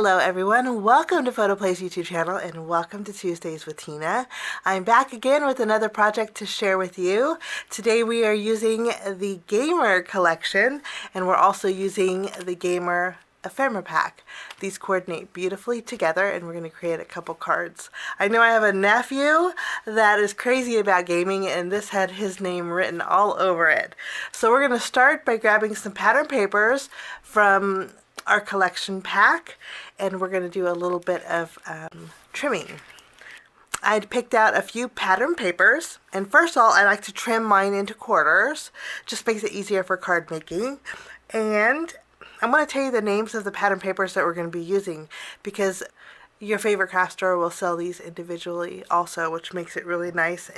Hello everyone, welcome to PhotoPlay's YouTube channel and welcome to Tuesdays with Tina. I'm back again with another project to share with you. Today we are using the Gamer collection and we're also using the Gamer Ephemera pack. These coordinate beautifully together and we're going to create a couple cards. I know I have a nephew that is crazy about gaming and this had his name written all over it. So we're going to start by grabbing some pattern papers from our collection pack and we're going to do a little bit of trimming. I'd picked out a few pattern papers, and first of all I like to trim mine into quarters. Just makes it easier for card making. And I'm going to tell you the names of the pattern papers that we're going to be using because your favorite craft store will sell these individually also, which makes it really nice,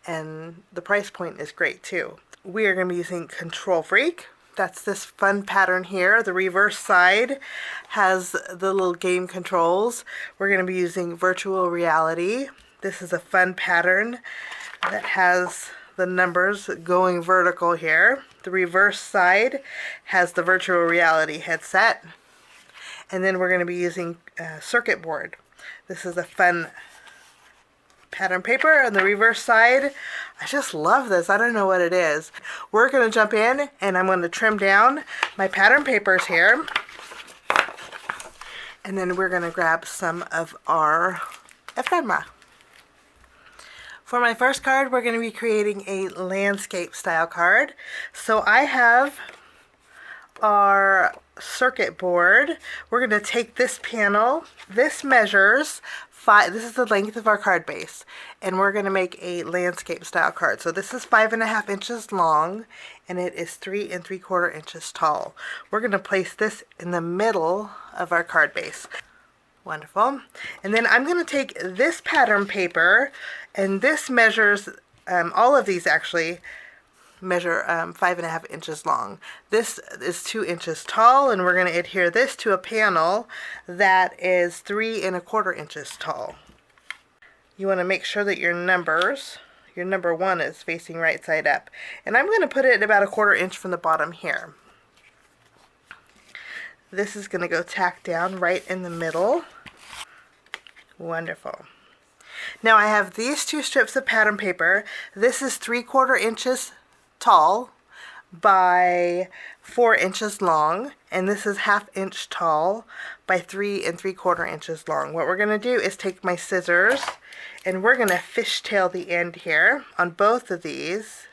and the price point is great too. We are going to be using Control Freak. That's this fun pattern here. The reverse side has the little game controls. We're going to be using Virtual Reality. This is a fun pattern that has the numbers going vertical here. The reverse side has the Virtual Reality headset. And then we're going to be using Circuit Board. This is a fun pattern paper on the reverse side. I just love this. I don't know what it is. We're going to jump in and I'm going to trim down my pattern papers here. And then we're going to grab some of our ephemera. For my first card, we're going to be creating a landscape style card. So I have our circuit board. We're going to take this panel. This measures 5. This is the length of our card base, and we're going to make a landscape style card. So this is 5.5 inches long, and it is 3 3/4 inches tall. We're going to place this in the middle of our card base. Wonderful. And then I'm going to take this pattern paper, and this measures, all of these actually measure 5.5 inches long. This is 2 inches tall, and we're going to adhere this to a panel that is 3 1/4 inches tall. You want to make sure that your number 1 is facing right side up. And I'm going to put it at about 1/4 inch from the bottom here. This is going to go tack down right in the middle. Wonderful. Now I have these 2 strips of pattern paper. This is 3/4 inches tall by 4 inches long, and this is 1/2 inch tall by 3 3/4 inches long. What we're going to do is take my scissors and we're going to fishtail the end here on both of these.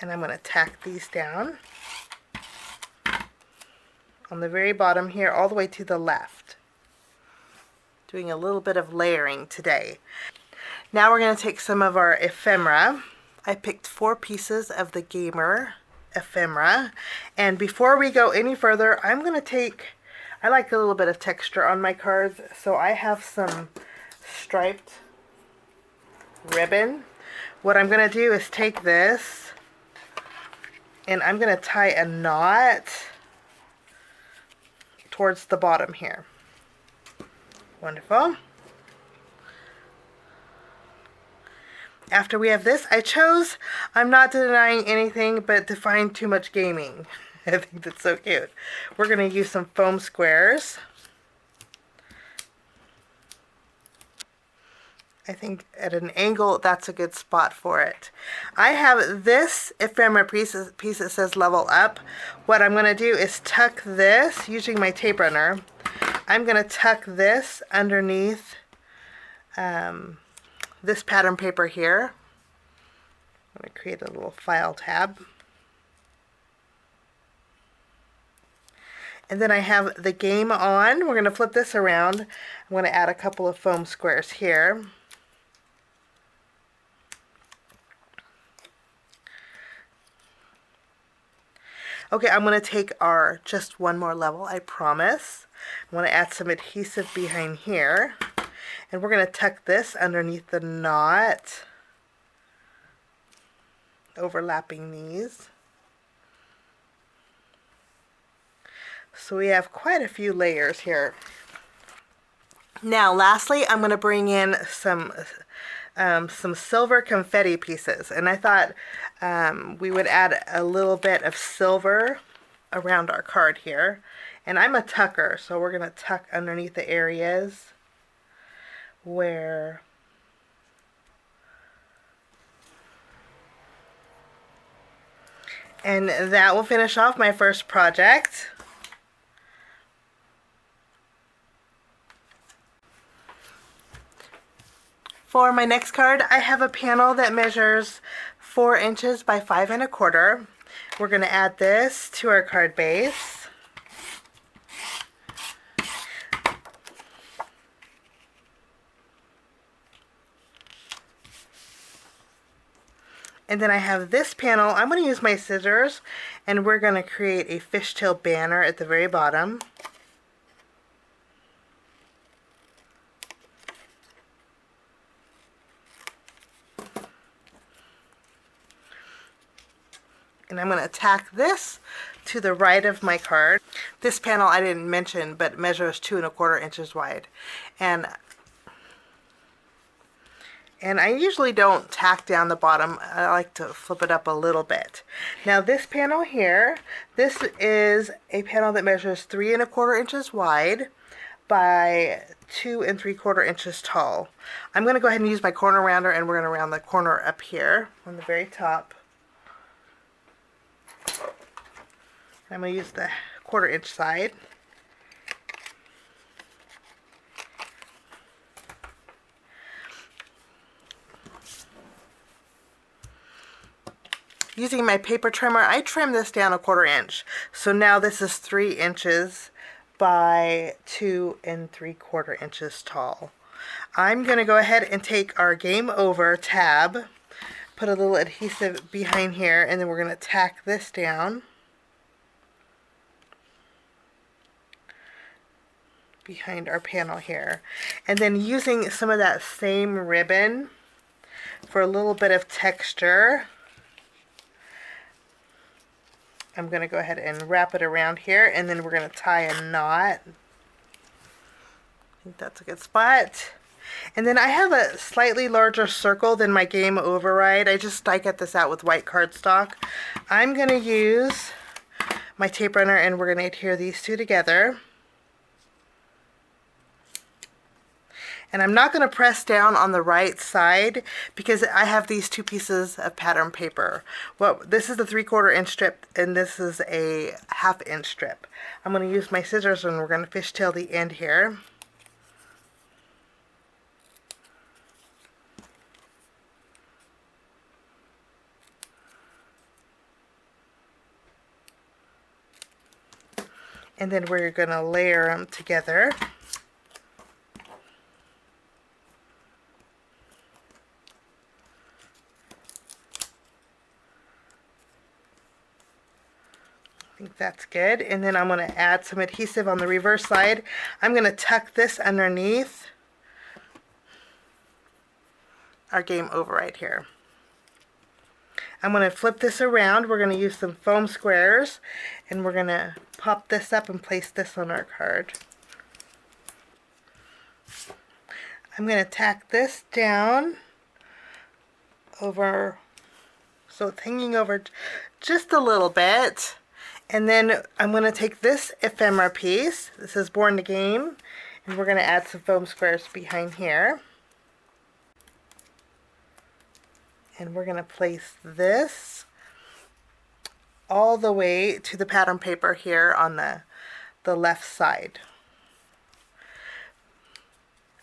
And I'm going to tack these down on the very bottom here all the way to the left. Doing a little bit of layering today. Now we're going to take some of our ephemera. I picked 4 pieces of the Gamer ephemera, and before we go any further, I'm going to take, I like a little bit of texture on my cards, so I have some striped ribbon. What I'm going to do is take this and I'm going to tie a knot towards the bottom here. Wonderful. After we have this, I'm not denying anything, but to find too much gaming. I think that's so cute. We're going to use some foam squares. I think at an angle, that's a good spot for it. I have this ephemera piece that says level up. What I'm going to do is tuck this, using my tape runner, I'm going to tuck this underneath this pattern paper here. I'm going to create a little file tab. And then I have the game on. We're going to flip this around. I'm going to add a couple of foam squares here. Okay, I'm going to take our just one more level, I promise. I want to add some adhesive behind here. And we're going to tuck this underneath the knot, overlapping these. So we have quite a few layers here. Now lastly, I'm going to bring in some silver confetti pieces, and I thought we would add a little bit of silver around our card here. And I'm a tucker, so we're going to tuck underneath the areas where and that will finish off my first project. For my next card, I have a panel that measures 4 inches by 5 1/4. We're going to add this to our card base. And then I have this panel. I'm going to use my scissors, and we're going to create a fishtail banner at the very bottom. And I'm going to tack this to the right of my card. This panel I didn't mention, but measures 2 1/4 inches wide. And I usually don't tack down the bottom. I like to flip it up a little bit. Now this panel here, this is a panel that measures 3 1/4 inches wide by 2 3/4 inches tall. I'm going to go ahead and use my corner rounder, and we're going to round the corner up here on the very top. I'm going to use the 1/4 inch side. Using my paper trimmer, I trim this down 1/4 inch. So now this is 3 inches by 2 3/4 inches tall. I'm going to go ahead and take our Game Over tab, put a little adhesive behind here, and then we're going to tack this down behind our panel here. And then using some of that same ribbon for a little bit of texture, I'm going to go ahead and wrap it around here, and then we're going to tie a knot. I think that's a good spot. And then I have a slightly larger circle than my Game Override. I cut this out with white cardstock. I'm going to use my tape runner, and we're going to adhere these two together. And I'm not going to press down on the right side because I have these two pieces of pattern paper. Well, this is the 3/4 inch strip, and this is a 1/2 inch strip. I'm going to use my scissors, and we're going to fishtail the end here. And then we're going to layer them together. I think that's good. And then I'm going to add some adhesive on the reverse side. I'm going to tuck this underneath our Game Over right here. I'm going to flip this around. We're going to use some foam squares, and we're going to pop this up and place this on our card. I'm going to tack this down over, so it's hanging over just a little bit. And then I'm going to take this ephemera piece, this is Born to Game, and we're going to add some foam squares behind here. And we're going to place this all the way to the pattern paper here on the left side.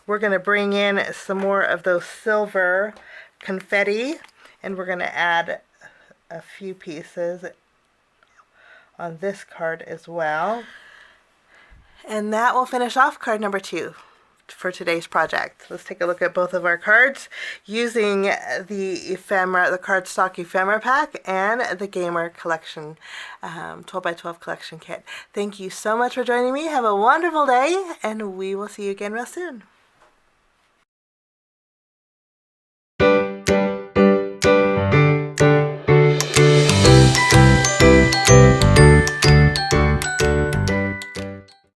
We're going to bring in some more of those silver confetti, and we're going to add a few pieces on this card as well. And that will finish off card number 2 for today's project. Let's take a look at both of our cards using the ephemera, the Cardstock ephemera pack, and the Gamer collection 12x12 collection kit. Thank you so much for joining me. Have a wonderful day, and we will see you again real soon.